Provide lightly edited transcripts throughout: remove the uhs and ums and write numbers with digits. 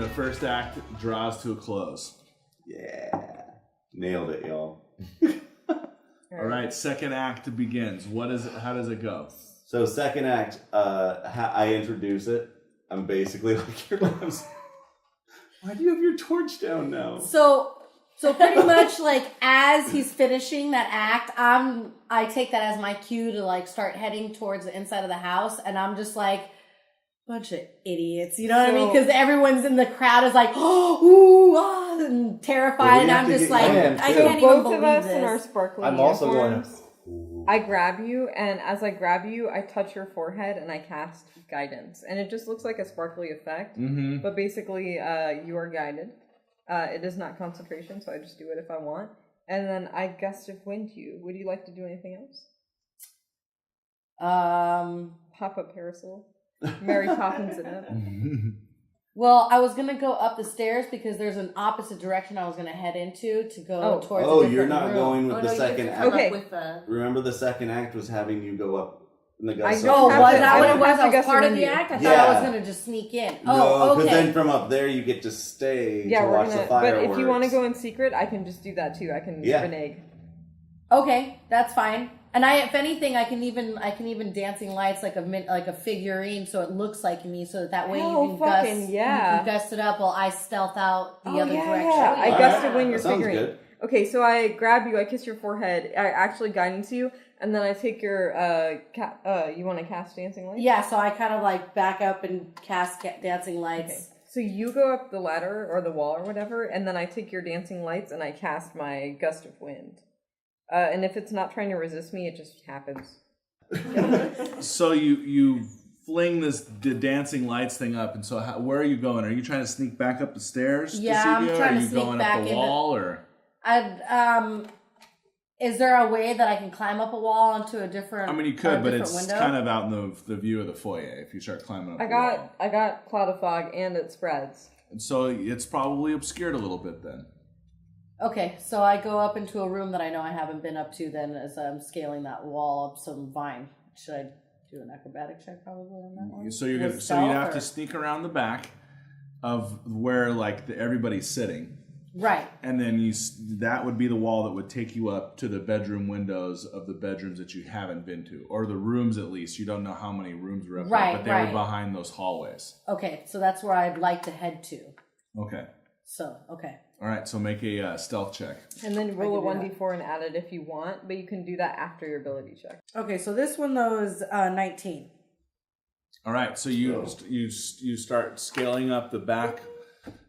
the first act draws to a close. Yeah. Nailed it, y'all. All right, second act begins. What is it? How does it go? So second act, I introduce it. I'm basically like, why do you have your torch down now? So pretty much like as he's finishing that act, I take that as my cue to like start heading towards the inside of the house, and I'm just like, bunch of idiots, you know what I mean? Because everyone's in the crowd is like, and terrified, and I'm just like, I can't even believe both of us this. in our sparkly I'm also going uniforms, I grab you, and as I grab you, I touch your forehead and I cast guidance. And it just looks like a sparkly effect, but basically you are guided. It is not concentration, so I just do it if I want. And then I gust of wind you. Would you like to do anything else? Pop a parasol. Mary Poppins it up. Well, I was gonna go up the stairs because there's an opposite direction I was gonna head into to go towards. Oh, a different you're not room. going with the second act. Okay. Remember, the second act was having you go up in the gust. Oh, was that what it was? I I was part of the act? I thought I was gonna just sneak in. No, Oh, because okay. then from up there you get to stay Yeah, to we're watch gonna. the fireworks. But if you want to go in secret, I can just do that too. I can renege. Okay, that's fine. And if anything, I can even dancing lights like a figurine, so it looks like me, so that way you can gust it up while I stealth out the other direction. Yeah. I gust to win your that sounds figurine. good. Okay, so I grab you, I kiss your forehead, I actually guidance you, and then I take your you want to cast dancing lights? Yeah, so I kind of like back up and cast dancing lights. Okay. So you go up the ladder or the wall or whatever, and then I take your dancing lights and I cast my gust of wind. And if it's not trying to resist me, it just happens. So you fling the dancing lights thing up, and so where are you going? Are you trying to sneak back up the stairs? Yeah, I'm trying to sneak back Are you going up the wall, or? Is there a way that I can climb up a wall onto a different? I mean, you could, but it's window? kind of out in the view of the foyer if you start climbing up. I got cloud of fog, and it spreads. And so it's probably obscured a little bit then. Okay, so I go up into a room that I know I haven't been up to then as I'm scaling that wall up some vine. Should I do an acrobatic check probably on that one? So you'd have to sneak around the back of where everybody's sitting. Right. And then that would be the wall that would take you up to the bedroom windows of the bedrooms that you haven't been to, or the rooms at least. You don't know how many rooms are up there, but they were behind those hallways. Okay, so that's where I'd like to head to. Okay. So, okay. All right, so make a stealth check. And then roll a 1d4 and add it if you want, but you can do that after your ability check. Okay, so this one though is 19. All right, so you start scaling up the back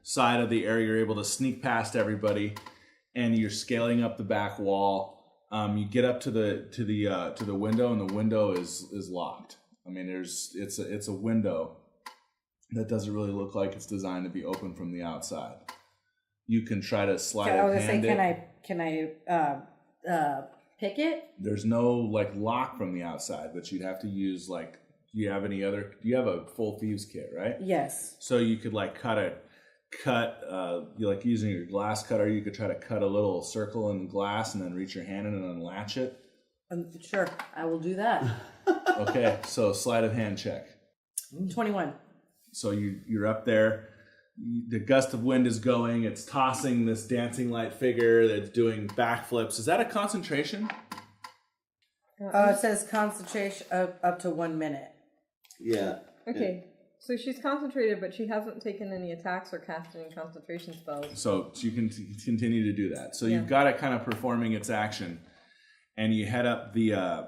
side of the area. You're able to sneak past everybody, and you're scaling up the back wall. You get up to the window, and the window is locked. I mean, it's a window that doesn't really look like it's designed to be open from the outside. You can try to slide I was a hand gonna say, can I pick it? There's no lock from the outside, but you'd have to use do you have a full thieves kit, right? Yes. So you could using your glass cutter, you could try to cut a little circle in glass and then reach your hand in and unlatch it. Sure, I will do that. Okay, so sleight of hand check. 21. So you're up there. The gust of wind is going. It's tossing this dancing light figure that's doing backflips. Is that a concentration? It says concentration up to 1 minute. Yeah. Okay, so she's concentrated, but she hasn't taken any attacks or cast any concentration spells. So you can continue to do that. So you've got it kind of performing its action, and you head up you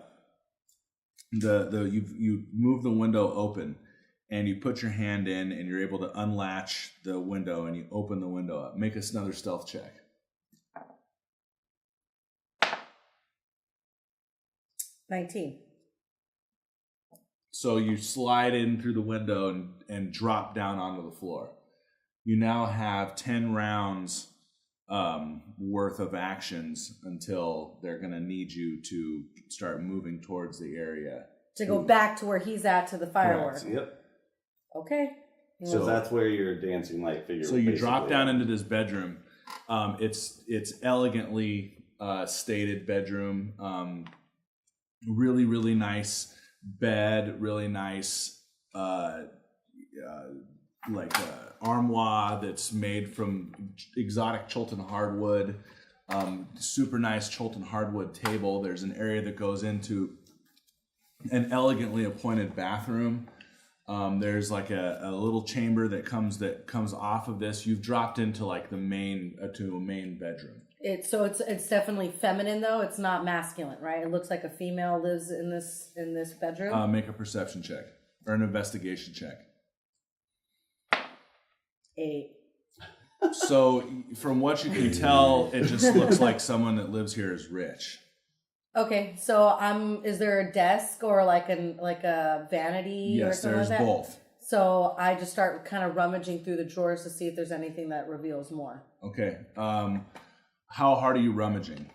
move the window open. And you put your hand in, and you're able to unlatch the window, and you open the window up. Make us another stealth check. 19. So you slide in through the window and drop down onto the floor. You now have 10 rounds worth of actions until they're going to need you to start moving towards the area. To go back to where he's at to the fireworks. Correct. Yep. Okay. So that's where your dancing light figure. So you drop down into this bedroom. It's elegantly stated bedroom. Really, really nice bed. Really nice armoire that's made from exotic Chilton hardwood. Super nice Chilton hardwood table. There's an area that goes into an elegantly appointed bathroom. There's like a little chamber that comes off of this. You've dropped into like the main to a main bedroom. It's definitely feminine though. It's not masculine, right? It looks like a female lives in this bedroom. Make a perception check or an investigation check. 8. So from what you can tell, it just looks like someone that lives here is rich. Okay, so is there a desk or like a vanity or something like that? Yes, there's both. So I just start kind of rummaging through the drawers to see if there's anything that reveals more. Okay. How hard are you rummaging?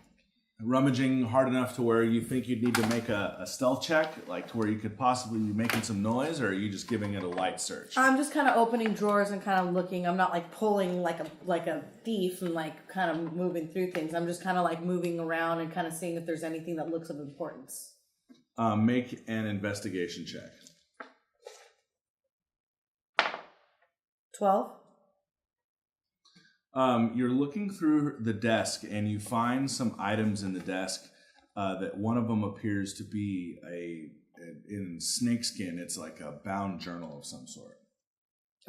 Rummaging hard enough to where you think you'd need to make a stealth check, like to where you could possibly be making some noise, or are you just giving it a light search? I'm just kind of opening drawers and kind of looking. I'm not like pulling like a thief and like kind of moving through things. I'm just kind of like moving around and kind of seeing if there's anything that looks of importance. Make an investigation check. 12. You're looking through the desk and you find some items in the desk that one of them appears to be in snakeskin. It's like a bound journal of some sort.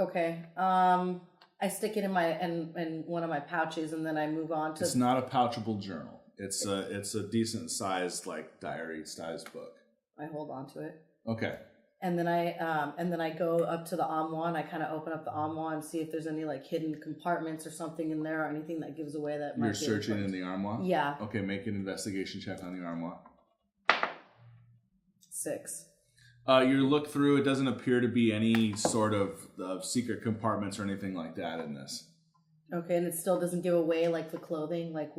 Okay. I stick it in one of my pouches and then I move on to. It's not a pouchable journal. It's a decent sized like diary sized book. I hold on to it. Okay. And then I go up to the armoire and I kind of open up the armoire and see if there's any like hidden compartments or something in there or anything that gives away that. You're searching in the armoire? Yeah. Okay, make an investigation check on the armoire. 6. You look through. It doesn't appear to be any sort of secret compartments or anything like that in this. Okay, and it still doesn't give away like the clothing, like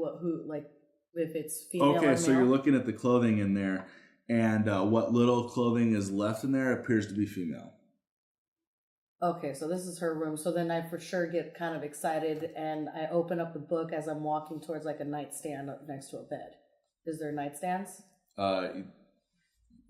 if it's female or male. Okay, so you're looking at the clothing in there. And what little clothing is left in there appears to be female. Okay, so this is her room. So then I for sure get kind of excited and I open up the book as I'm walking towards like a nightstand next to a bed. Is there nightstands?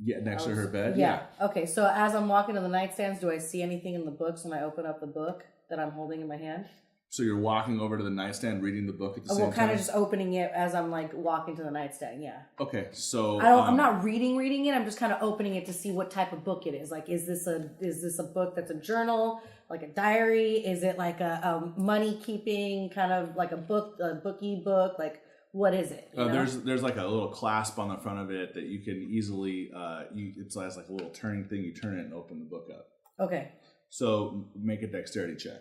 Yeah, next to her bed? Yeah. Okay, so as I'm walking to the nightstands, do I see anything in the books when I open up the book that I'm holding in my hand? So you're walking over to the nightstand, reading the book at the same time? Well, kind of just opening it as I'm like walking to the nightstand, yeah. Okay, so I'm not reading it. I'm just kind of opening it to see what type of book it is. Like, is this a book that's a journal, like a diary? Is it like a money keeping kind of like a bookie book? Like, what is it? There's like a little clasp on the front of it that you can easily it's like a little turning thing. You turn it and open the book up. Okay. So make a dexterity check.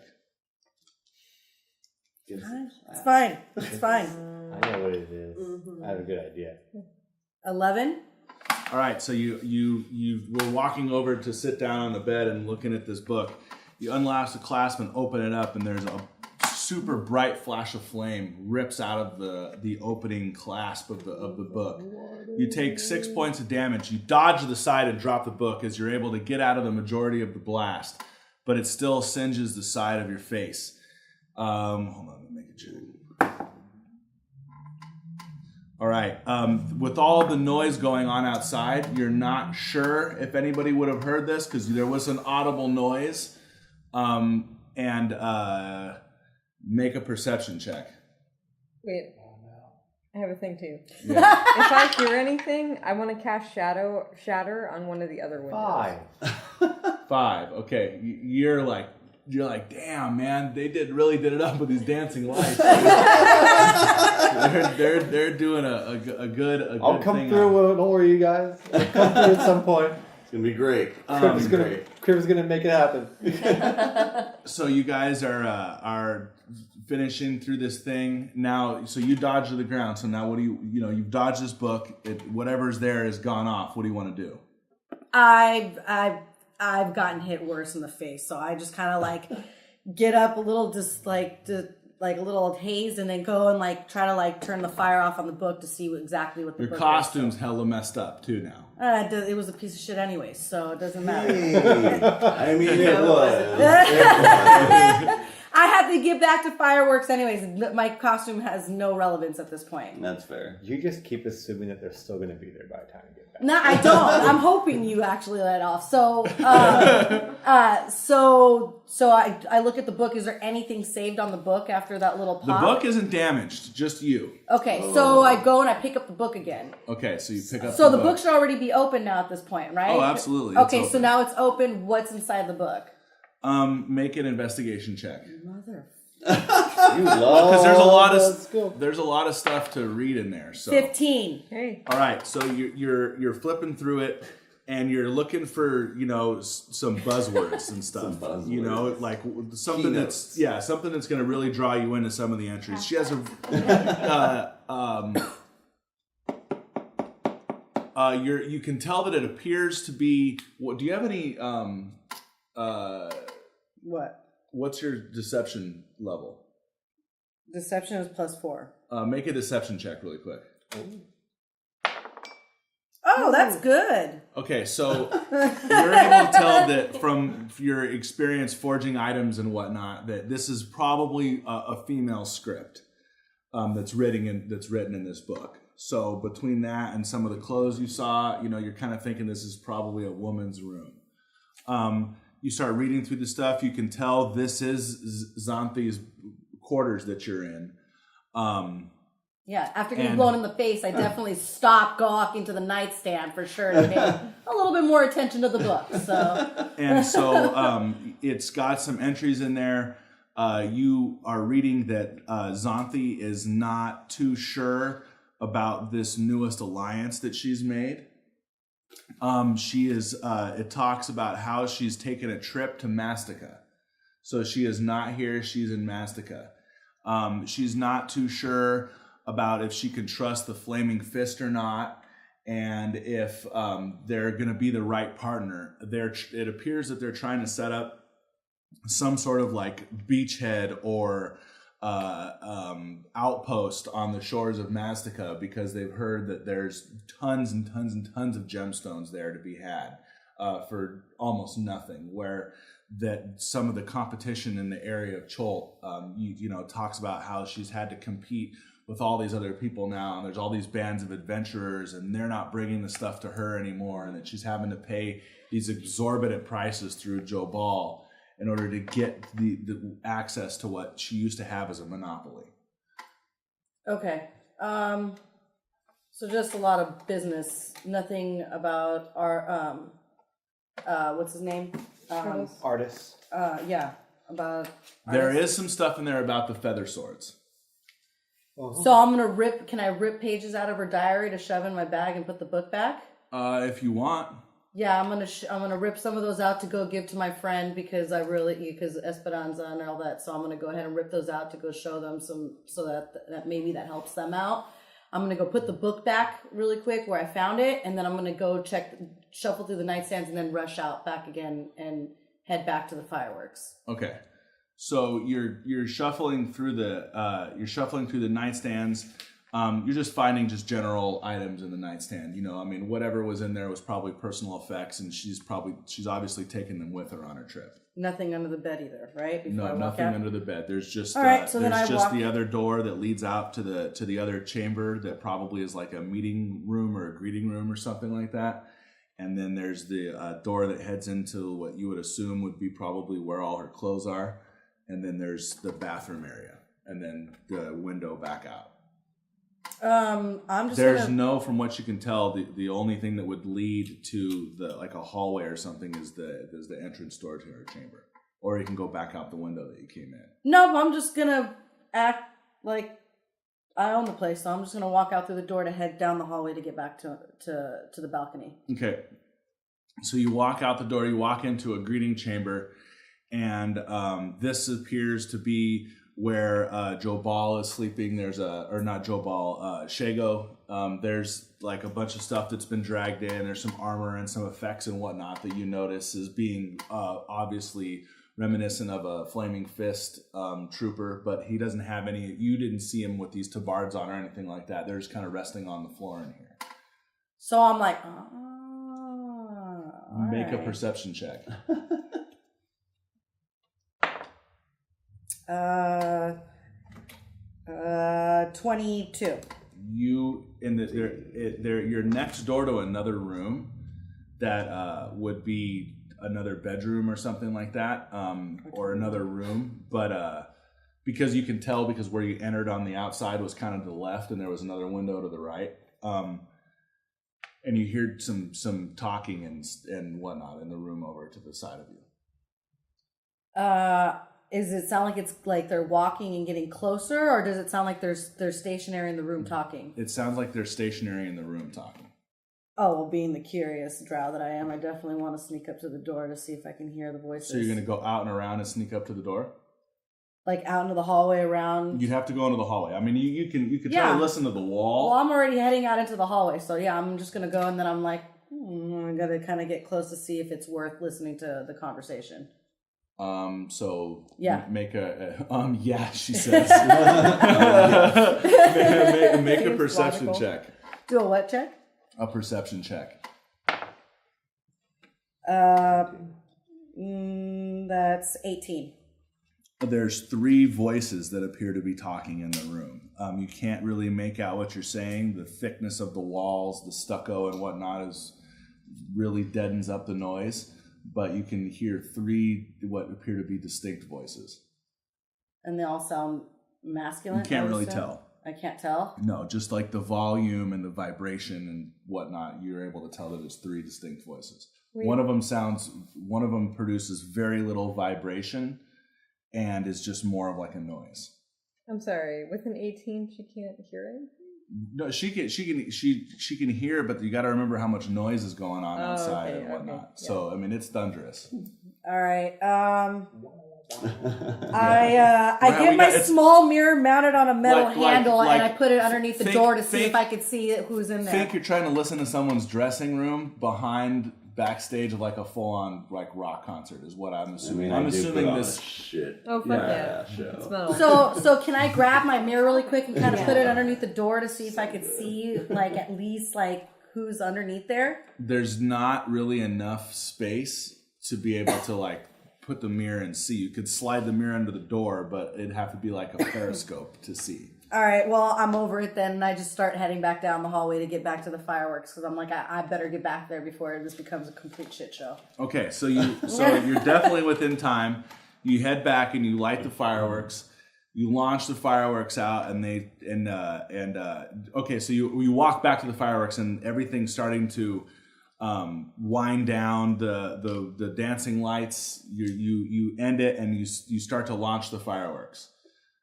It's fine. It's fine. I know what it is. Mm-hmm. I have a good idea. 11. All right, so you were walking over to sit down on the bed and looking at this book. You unlatch the clasp and open it up, and there's a super bright flash of flame rips out of the opening clasp of the book. You take 6 points of damage. You dodge to the side and drop the book as you're able to get out of the majority of the blast, but it still singes the side of your face. Hold on, let me make a check. All right. With all the noise going on outside, you're not sure if anybody would have heard this because there was an audible noise. And make a perception check. Wait. I have a thing too. Yeah. If I hear anything, I want to cast Shatter on one of the other windows. 5. Okay. You're like, damn, man, they really did it up with these dancing lights. they're doing a good I'll come through. Don't worry, you guys. I'll come through at some point. It's gonna be great. Crib's gonna make it happen. So you guys are finishing through this thing now. So you dodge to the ground. So now what do you've dodged this book. Whatever's there has gone off. What do you want to do? I've gotten hit worse in the face, so I just kind of like get up a little, just like a little haze, and then go and like try to like turn the fire off on the book to see exactly what the book is. Your costume's hella messed up too now. It was a piece of shit anyway, so it doesn't matter. Hey, I mean, it was. I had to get back to fireworks anyways. My costume has no relevance at this point. That's fair. You just keep assuming that they're still going to be there by the time you get back. No, I don't. I'm hoping you actually let off. So, so I look at the book. Is there anything saved on the book after that little pop? The book isn't damaged, just you. Okay, so I go and I pick up the book again. Okay, so you pick up So the the book should already be open now at this point, right? Oh, absolutely. Okay, It's so open. now it's open. What's inside the book? Make an investigation check. Mother. You love. Because let's go. there's a lot of stuff to read in there. So 15. Hey. all right, so you're flipping through it, and you're looking for some buzzwords and stuff. Some buzzwords. Like something Keynotes. something that's going to really draw you into some of the entries. She has a you can tell that it appears to be. What do you have any What? What's your deception level? Deception is +4. Make a deception check really quick. Oh, that's good. Okay, so you're able to tell that from your experience forging items and whatnot that this is probably a female script that's written in this book. So between that and some of the clothes you saw, you're kind of thinking this is probably a woman's room. You start reading through the stuff. You can tell this is Xanthi's quarters that you're in. Yeah, after getting blown in the face, I definitely stopped gawking to the nightstand for sure to pay a little bit more attention to the book. So, It's got some entries in there. You are reading that Xanthi is not too sure about this newest alliance that she's made. It talks about how she's taken a trip to Mastica. So she is not here, she's in Mastica. She's not too sure about if she can trust the Flaming Fist or not, and if they're going to be the right partner. It appears that they're trying to set up some sort of like beachhead or outpost on the shores of Mastica because they've heard that there's tons and tons and tons of gemstones there to be had for almost nothing, where that some of the competition in the area of Chol, talks about how she's had to compete with all these other people now, and there's all these bands of adventurers, and they're not bringing the stuff to her anymore, and that she's having to pay these exorbitant prices through Joe Ball in order to get the access to what she used to have as a monopoly. okay. So just a lot of business. Nothing about our, what's his name? Artists. Yeah, about... There artists. is some stuff in there about the feather swords. So I'm going to can I rip pages out of her diary to shove in my bag and put the book back? If you want. Yeah, I'm gonna rip some of those out to go give to my friend because Esperanza and all that. So I'm gonna go ahead and rip those out to go show them so that maybe that helps them out. I'm gonna go put the book back really quick where I found it, and then I'm gonna go shuffle through the nightstands, and then rush out back again and head back to the fireworks. Okay. So you're shuffling through the nightstands. You're just finding just general items in the nightstand. Whatever was in there was probably personal effects, and she's obviously taken them with her on her trip. Nothing under the bed either, right? No, nothing under the bed. There's just all right. So then I walk the other door that leads out to the other chamber that probably is like a meeting room or a greeting room or something like that. And then there's the door that heads into what you would assume would be probably where all her clothes are. And then there's the bathroom area, and then the window back out. I'm just. From what you can tell, the only thing that would lead to a hallway or something is the entrance door to her chamber, or you can go back out the window that you came in. No, I'm just gonna act like I own the place, so I'm just gonna walk out through the door to head down the hallway to get back to the balcony. Okay, so you walk out the door, you walk into a greeting chamber. And this appears to be where Joe Ball is sleeping. Shago. There's like a bunch of stuff that's been dragged in. There's some armor and some effects and whatnot that you notice as being obviously reminiscent of a Flaming Fist trooper, but he doesn't have any. You didn't see him with these tabards on or anything like that. They're just kind of resting on the floor in here. So I'm like, Make a perception check. 22. You in you're next door to another room that would be another bedroom or something like that, or another room, but because you can tell because where you entered on the outside was kind of to the left, and there was another window to the right, and you hear some talking and whatnot in the room over to the side of you. Does it sound like it's like they're walking and getting closer, or does it sound like they're stationary in the room talking? It sounds like they're stationary in the room talking. Oh, well, being the curious drow that I am, I definitely want to sneak up to the door to see if I can hear the voices. So you're going to go out and around and sneak up to the door? Like out into the hallway around? You'd have to go into the hallway. I mean, you could try to listen to the wall. Well, I'm already heading out into the hallway, so yeah, I'm just going to go, and then I'm like, I got to kind of get close to see if it's worth listening to the conversation. So yeah, make yeah, she says. make a perception logical. check. Do a what check? A perception check. That's 18. There's 3 voices that appear to be talking in the room. You can't really make out what you're saying. The thickness of the walls, the stucco and whatnot really deadens up the noise. But you can hear 3 what appear to be distinct voices. And they all sound masculine? You can't really tell. I can't tell? No, just like the volume and the vibration and whatnot, you're able to tell that it's 3 distinct voices. Wait. One of them produces very little vibration and is just more of like a noise. I'm sorry. With an 18, she can't hear it? No, she can hear, but you got to remember how much noise is going on outside and whatnot. Okay, yeah. So I mean, it's thunderous. All right. I get my small mirror mounted on a metal handle, and I put it underneath the door to see if I could see who's in there. Think you're trying to listen to someone's dressing room behind backstage of like a full-on like rock concert is what I'm assuming. I mean, I'm assuming this shit. Oh, fuck yeah. It's metal. So can I grab my mirror really quick and kind of put it underneath the door to see if I could see like at least like who's underneath there? There's not really enough space to be able to like put the mirror and see. You could slide the mirror under the door, but it'd have to be like a periscope to see. All right, well, I'm over it then, and I just start heading back down the hallway to get back to the fireworks, because I'm like, I better get back there before this becomes a complete shit show. Okay, so you're definitely within time. You head back and you light the fireworks. You launch the fireworks out, and okay, so you walk back to the fireworks, and everything's starting to wind down. The dancing lights. You end it, and you start to launch the fireworks.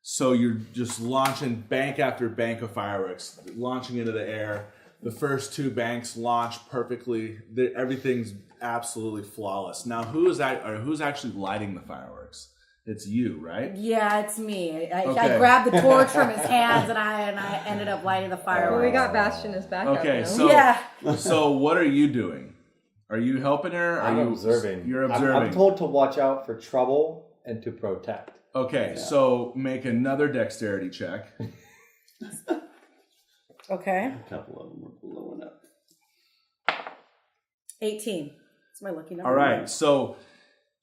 So you're just launching bank after bank of fireworks, launching into the air. The first 2 banks launch perfectly. Everything's absolutely flawless. Now, who's actually lighting the fireworks? It's you, right? Yeah, it's me. I grabbed the torch from his hands, and I ended up lighting the fireworks. Well, we got Bastion as backup. Okay, now. so what are you doing? Are you helping her? I'm observing. You're observing. I'm told to watch out for trouble and to protect. Okay, so make another dexterity check. Okay. A couple of them are blowing up. 18. That's my lucky number. All right, so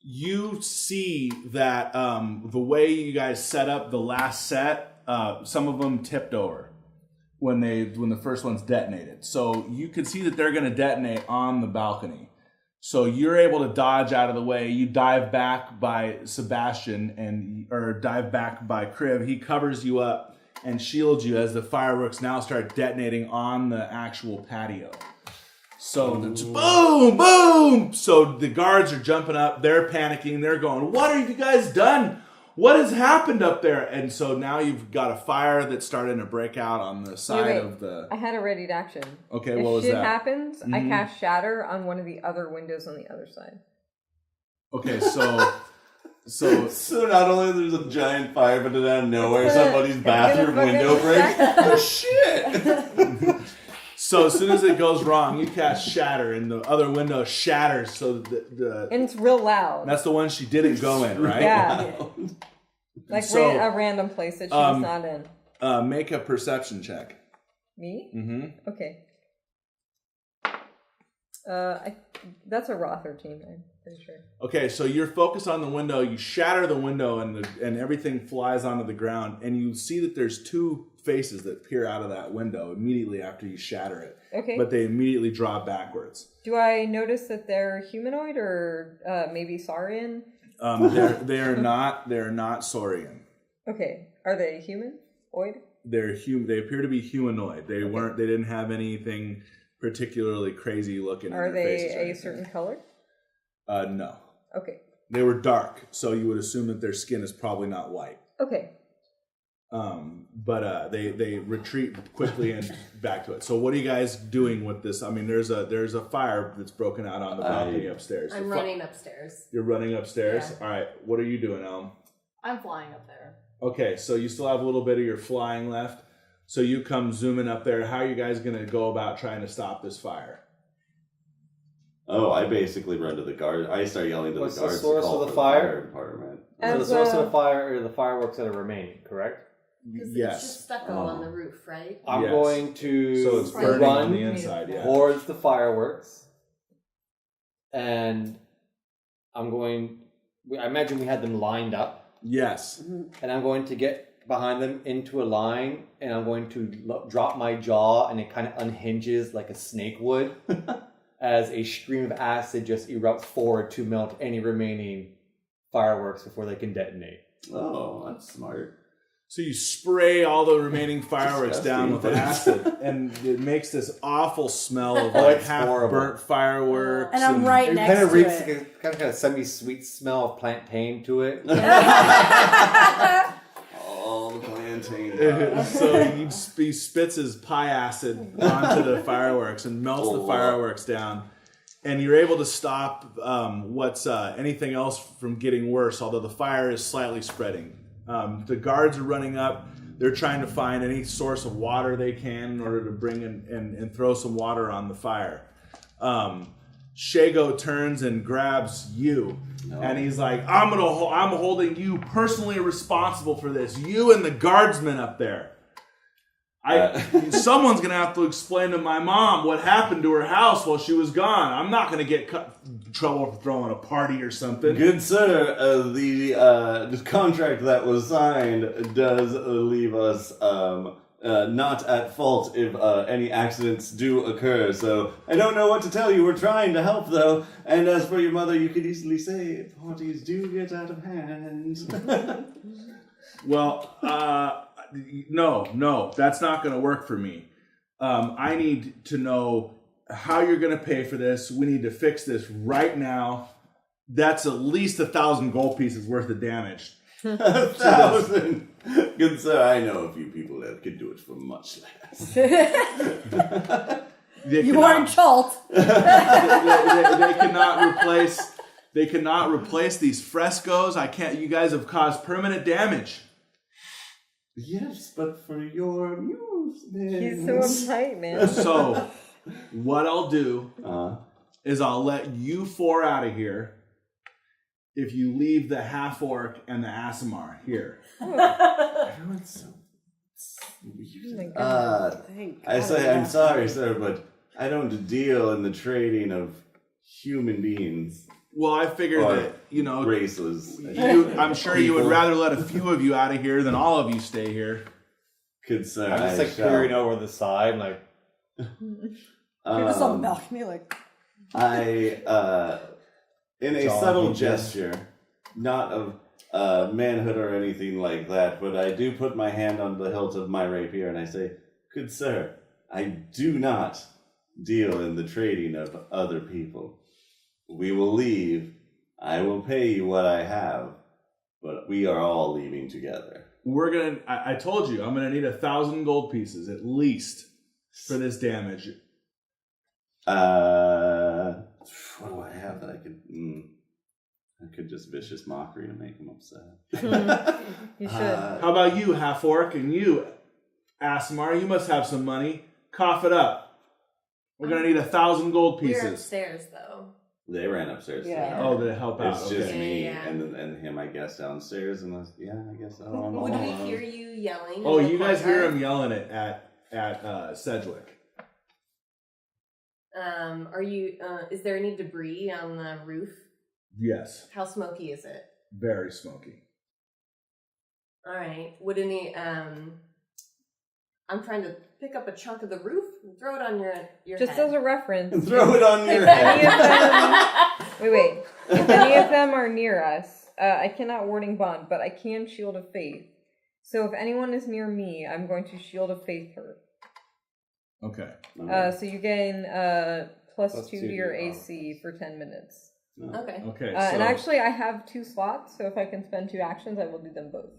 you see that the way you guys set up the last set, some of them tipped over when the first one's detonated. So you can see that they're going to detonate on the balcony. So you're able to dodge out of the way. You dive back by Sebastian or dive back by Kriv. He covers you up and shields you as the fireworks now start detonating on the actual patio. So it's boom, boom. So the guards are jumping up. They're panicking. They're going, "What have you guys done? What has happened up there?" And so now you've got a fire that's starting to break out on the side of the... I had a ready action. Okay, if what was that? If shit happens, I cast Shatter on one of the other windows on the other side. Okay, so not only there's a giant fire, but then out of nowhere somebody's bathroom window breaks. Oh shit! So as soon as it goes wrong, you cast Shatter, and the other window shatters. So and it's real loud. That's the one she didn't go in, right? Yeah. Like a random place that she was not in. Make a perception check. Me? Mm-hmm. Okay. I That's a raw 13, I'm pretty sure. Okay, so you're focused on the window. You shatter the window, and everything flies onto the ground. And you see that there's two faces that peer out of that window immediately after you shatter it. Okay. But they immediately draw backwards. Do I notice that they're humanoid or maybe Saurian? They're not Saurian. Okay. Are they humanoid? They appear to be humanoid. They weren't. They didn't have anything particularly crazy looking. Are in their they faces or a anything. certain color? No. Okay. They were dark, so you would assume that their skin is probably not white. Okay. But they retreat quickly and back to it. So what are you guys doing with this? I mean, there's a fire that's broken out on the balcony upstairs. I'm running upstairs. You're running upstairs? Yeah. All right. What are you doing, Elm? I'm flying up there. Okay, so you still have a little bit of your flying left. So you come zooming up there. How are you guys going to go about trying to stop this fire? Oh, I basically run to the guard. I start yelling to What's the the guards source to call of the for fire? department. So the source of the fire are the fireworks that are remaining, correct? Because Yes. it's just stucco on the roof, right? I'm Yes. going to So it's burning on the run inside, yeah. towards the fireworks, and I'm going. I imagine we had them lined up, Yes. and I'm going to get behind them into a line, and I'm going to drop my jaw, and it kind of unhinges like a snake would, as a stream of acid just erupts forward to melt any remaining fireworks before they can detonate. Oh, that's smart. So you spray all the remaining fireworks down with Disgusting. acid, and it makes this awful smell of Oh, like it's half horrible. burnt fireworks. And I'm right It next kind of to reeks it. like a kind of semi-sweet smell of plantain to it. All the plantain. So he spits his pie acid onto the fireworks and melts the fireworks down. And you're able to stop what's anything else from getting worse, although the fire is slightly spreading. The guards are running up. They're trying to find any source of water they can in order to bring in and throw some water on the fire. Shago turns and grabs you, and he's like, I'm holding you personally responsible for this. You and the guardsmen up there. Someone's gonna have to explain to my mom what happened to her house while she was gone. I'm not gonna get in trouble for throwing a party or something. Good sir, the contract that was signed does leave us not at fault if any accidents do occur. So I don't know what to tell you. We're trying to help, though. And as for your mother, you could easily say parties do get out of hand. Well, no, that's not going to work for me. I need to know how you're going to pay for this. We need to fix this right now. That's at least 1,000 gold pieces worth of damage. 1,000. Good sir, I know a few people that could do it for much less. You aren't Chult. They cannot replace these frescoes. I can't. You guys have caused permanent damage. Yes, but for your amusement. He's so uptight, man. So, what I'll do is I'll let you four out of here if you leave the half-orc and the Aasimar here. Everyone's so weird. I say, I'm sorry, sir, but I don't deal in the trading of human beings. Well, I figured Or that, raceless. I'm sure you would rather let a few of you out of here than all of you stay here. Good sir, I'm just I like shall. peering over the side, like You're just on the balcony, like. I, in a John subtle Hinton. gesture, not of manhood or anything like that, but I do put my hand on the hilt of my rapier and I say, good sir, I do not deal in the trading of other people. We will leave. I will pay you what I have, but we are all leaving together. I told you, I'm gonna need 1,000 gold pieces at least for this damage. What do I have that I could... I could just vicious mockery to make him upset. You should. How about you, half-orc, and you, Aasimar? You must have some money. Cough it up. We're gonna need 1,000 gold We're pieces. upstairs, though. They ran upstairs. Yeah. Oh, to help out. It's just Okay. me Yeah. and him, I guess, downstairs. And I guess I don't know. Would we hear you yelling? Oh, in the you guys hear courtyard? him yelling it at Sedgwick. Are you? Is there any debris on the roof? Yes, How smoky is it? very smoky. All right. Would any? I'm trying to pick up a chunk of the roof and throw it on your Just head. as a reference, Throw it on your if any head. of them, wait. If any of them are near us, I cannot warding bond, but I can shield of faith. So if anyone is near me, I'm going to shield of faith her. Okay. So you gain plus Plus 2 2 to your to your AC for 10 minutes. Okay. Okay. And So actually, I have 2 slots, so if I can spend 2 actions, I will do them both.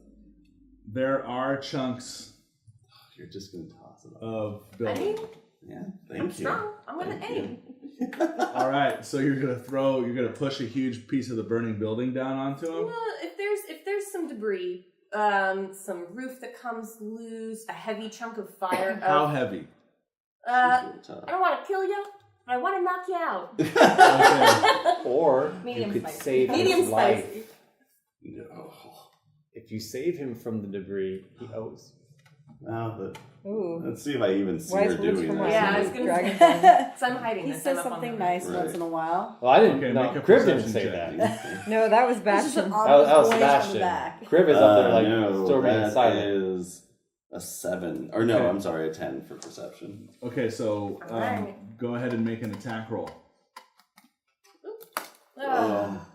there are chunks You're just gonna toss it. of I building. mean, Yeah, I'm thank you. strong. I'm gonna Thank aim. All right. So you're gonna push a huge piece of the burning building down onto him. Well, if there's some debris, some roof that comes loose, a heavy chunk of fire. How heavy? I don't want to kill you, but I want to knock you out. Okay. Or Medium you could spicy. save Medium his life. spicy. No. If you save him from the debris, he owes. Well, but Ooh. let's see if I even see Wise her words doing from that. Yeah, I was gonna Dragon say. So I'm hiding He this. says I'm up on something the- nice Right. once in a while. Well, I didn't. Okay, no, make a Crib didn't perception say check. that. No, that was It's just Bastion. an That was ominous voice from the Sebastian. back. Crib is up there like No, still remaining that silent. is a 7. Or no, Okay. I'm sorry, a 10 for perception. Okay. So Alright. go ahead and make an attack roll. Ah,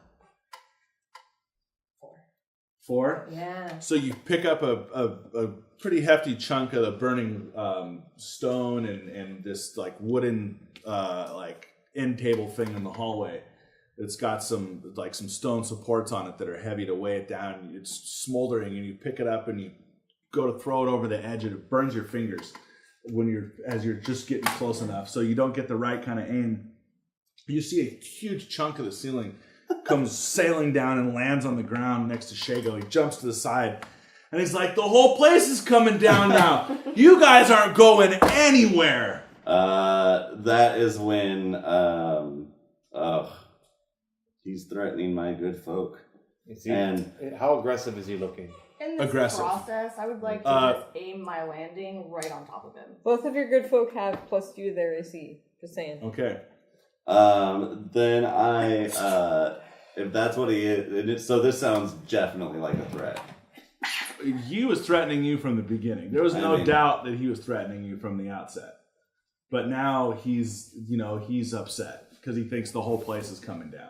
4. yeah. So you pick up a pretty hefty chunk of the burning stone and this like wooden like end table thing in the hallway. It's got some stone supports on it that are heavy to weigh it down. It's smoldering, and you pick it up and you go to throw it over the edge, and it burns your fingers as you're just getting close enough, so you don't get the right kind of aim. You see a huge chunk of the ceiling comes sailing down and lands on the ground next to Shago. He jumps to the side, and he's like, "The whole place is coming down now. You guys aren't going anywhere." That is when, he's threatening my good folk. Is he, And- how aggressive is he looking? In this Aggressive. process, I would like to just aim my landing right on top of him. Both of your good folk have plus 2 to their AC. Just saying. Okay. Then if that's what he is, so this sounds definitely like a threat. He was threatening you from the beginning. There was no doubt that he was threatening you from the outset. But now he's upset because he thinks the whole place is coming down.